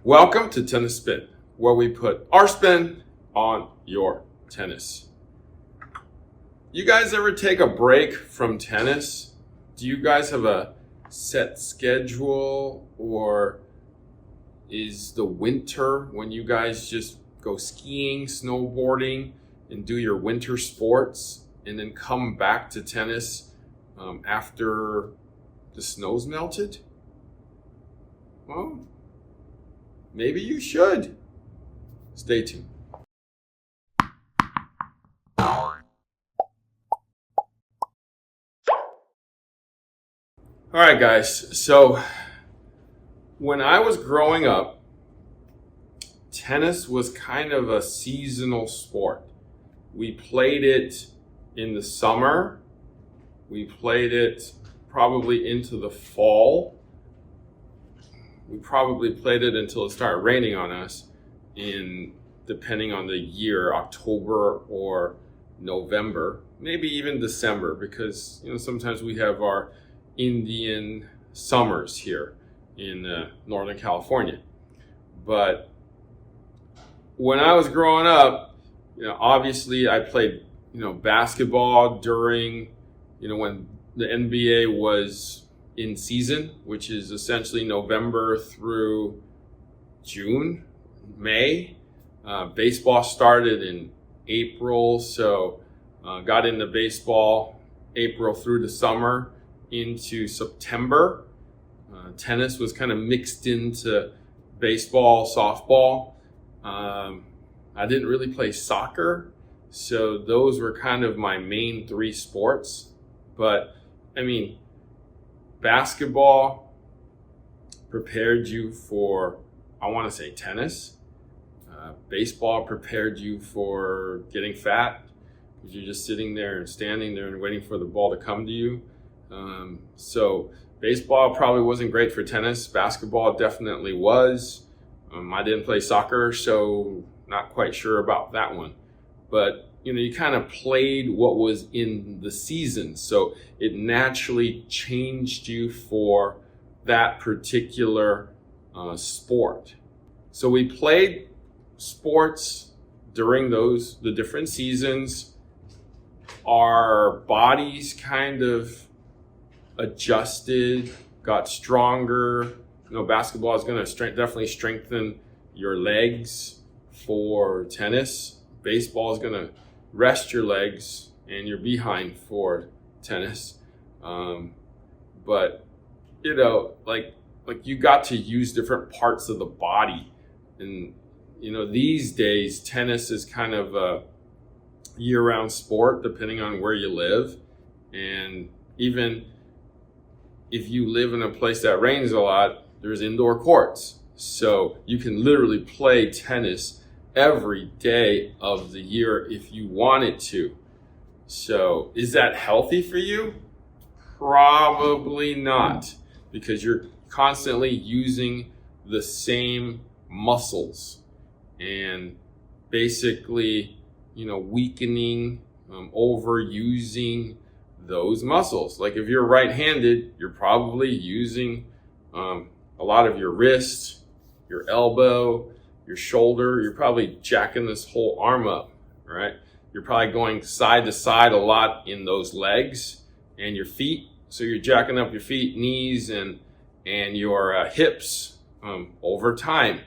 Welcome to Tennis Spin, where we put our spin on your tennis. You guys ever take a break from tennis? Do you guys have a set schedule, or is the winter when you guys just go skiing, snowboarding, and do your winter sports and then come back to tennis after the snow's melted? Well, maybe you should. Stay tuned. All right, guys. So when I was growing up, tennis was kind of a seasonal sport. We played it in the summer. We played it probably into the fall. We probably played it until it started raining on us depending on the year, October or November, maybe even December, because sometimes we have our Indian summers here in Northern California. But when I was growing up, obviously I played basketball during when the NBA was in season, which is essentially November through June, May. Baseball started in April, so got into baseball April through the summer into September. Tennis was kind of mixed into baseball, softball. I didn't really play soccer, so those were kind of my main three sports. But basketball prepared you for, I want to say, tennis. Baseball prepared you for getting fat, because you're just sitting there and standing there and waiting for the ball to come to you. So baseball probably wasn't great for tennis. Basketball definitely was. I didn't play soccer, so not quite sure about that one. But you kind of played what was in the season, so it naturally changed you for that particular sport. So we played sports during the different seasons. Our bodies kind of adjusted, got stronger. Basketball is going to definitely strengthen your legs for tennis. Baseball is going to rest your legs and your behind for tennis. But like you got to use different parts of the body. And these days tennis is kind of a year-round sport depending on where you live. And even if you live in a place that rains a lot, there's indoor courts. So you can literally play tennis every day of the year if you wanted to. So is that healthy for you? Probably not, because you're constantly using the same muscles and basically, weakening, overusing those muscles. Like if you're right-handed, you're probably using a lot of your wrist, your elbow, your shoulder. You're probably jacking this whole arm up, right? You're probably going side to side a lot in those legs and your feet. So you're jacking up your feet, knees, and your hips over time.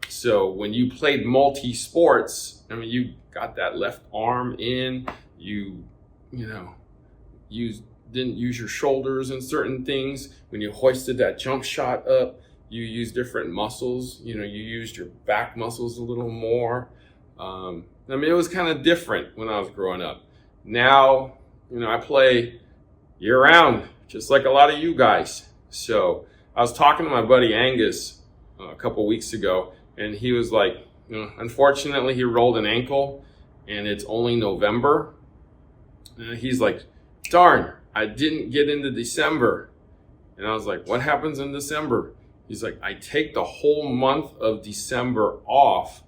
So when you played multi-sports, you got that left arm in, you didn't use your shoulders in certain things. When you hoisted that jump shot up, you used different muscles. You used your back muscles a little more. It was kind of different when I was growing up. Now, I play year-round, just like a lot of you guys. So I was talking to my buddy Angus a couple weeks ago, and he was like, unfortunately, he rolled an ankle, and it's only November. And he's like, darn, I didn't get into December. And I was like, what happens in December? He's like, I take the whole month of December off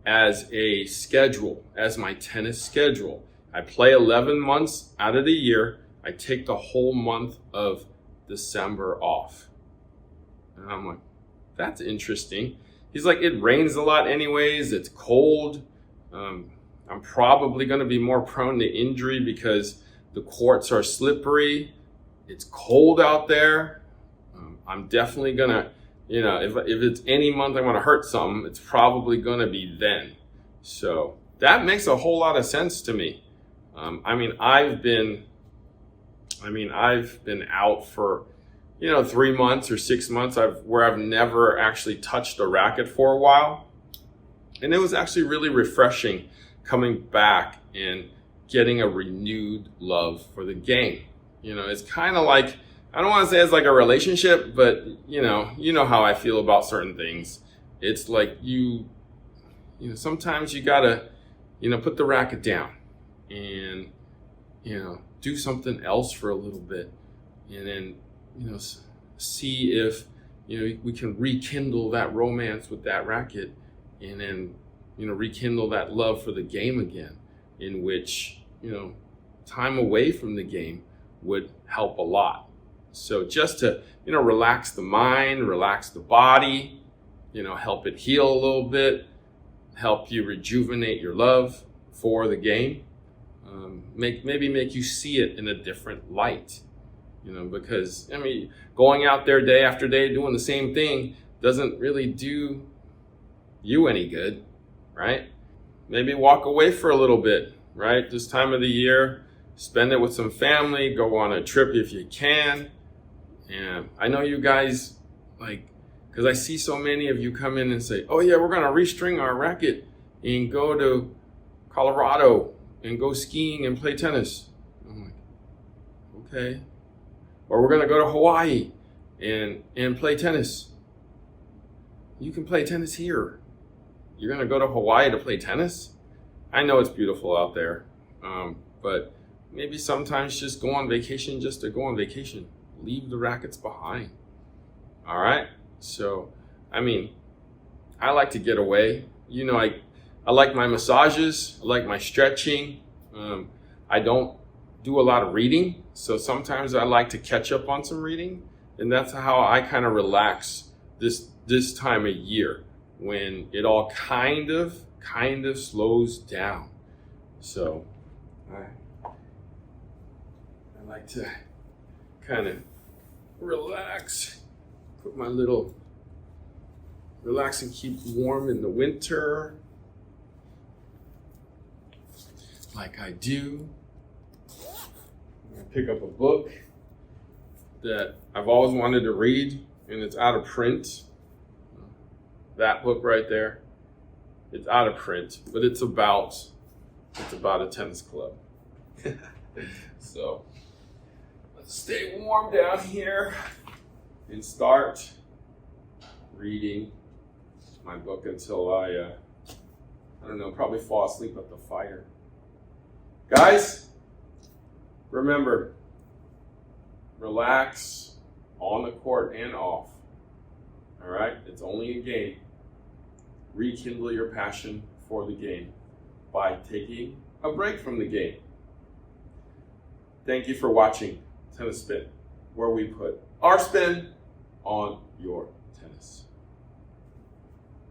as a schedule, as my tennis schedule. I play 11 months out of the year. I take the whole month of December off. And I'm like, that's interesting. He's like, it rains a lot anyways. It's cold. I'm probably going to be more prone to injury because the courts are slippery. It's cold out there. I'm definitely going to, if it's any month I want to hurt something, it's probably going to be then. So that makes a whole lot of sense to me. I've been out for, 3 months or 6 months where I've never actually touched a racket for a while. And it was actually really refreshing coming back and getting a renewed love for the game. It's kind of like, I don't want to say it's like a relationship, but you know how I feel about certain things. It's like sometimes you gotta, put the racket down and, do something else for a little bit. And then, see if, we can rekindle that romance with that racket and then, rekindle that love for the game again, in which, time away from the game would help a lot. So just to, relax the mind, relax the body, help it heal a little bit, help you rejuvenate your love for the game, maybe make you see it in a different light, because, going out there day after day doing the same thing doesn't really do you any good, right? Maybe walk away for a little bit, right? This time of the year, spend it with some family, go on a trip if you can. And I know you guys, because I see so many of you come in and say, oh yeah, we're going to restring our racket and go to Colorado and go skiing and play tennis. I'm like, okay. Or we're going to go to Hawaii and play tennis. You can play tennis here. You're going to go to Hawaii to play tennis? I know it's beautiful out there, but maybe sometimes just go on vacation just to go on vacation. Leave the rackets behind. All right? So, I like to get away. I like my massages. I like my stretching. I don't do a lot of reading. So sometimes I like to catch up on some reading. And that's how I kind of relax this time of year when it all kind of slows down. So I like to kind of relax, put my little relax and keep warm in the winter like I do. I'm gonna pick up a book that I've always wanted to read, and it's out of print. That book right there, it's out of print, but it's about a tennis club. So let's stay warm down here and start reading my book until I don't know, probably fall asleep at the fire. Guys, remember, relax on the court and off. All right? It's only a game. Rekindle your passion for the game by taking a break from the game. Thank you for watching Tennis Spin, where we put our spin on your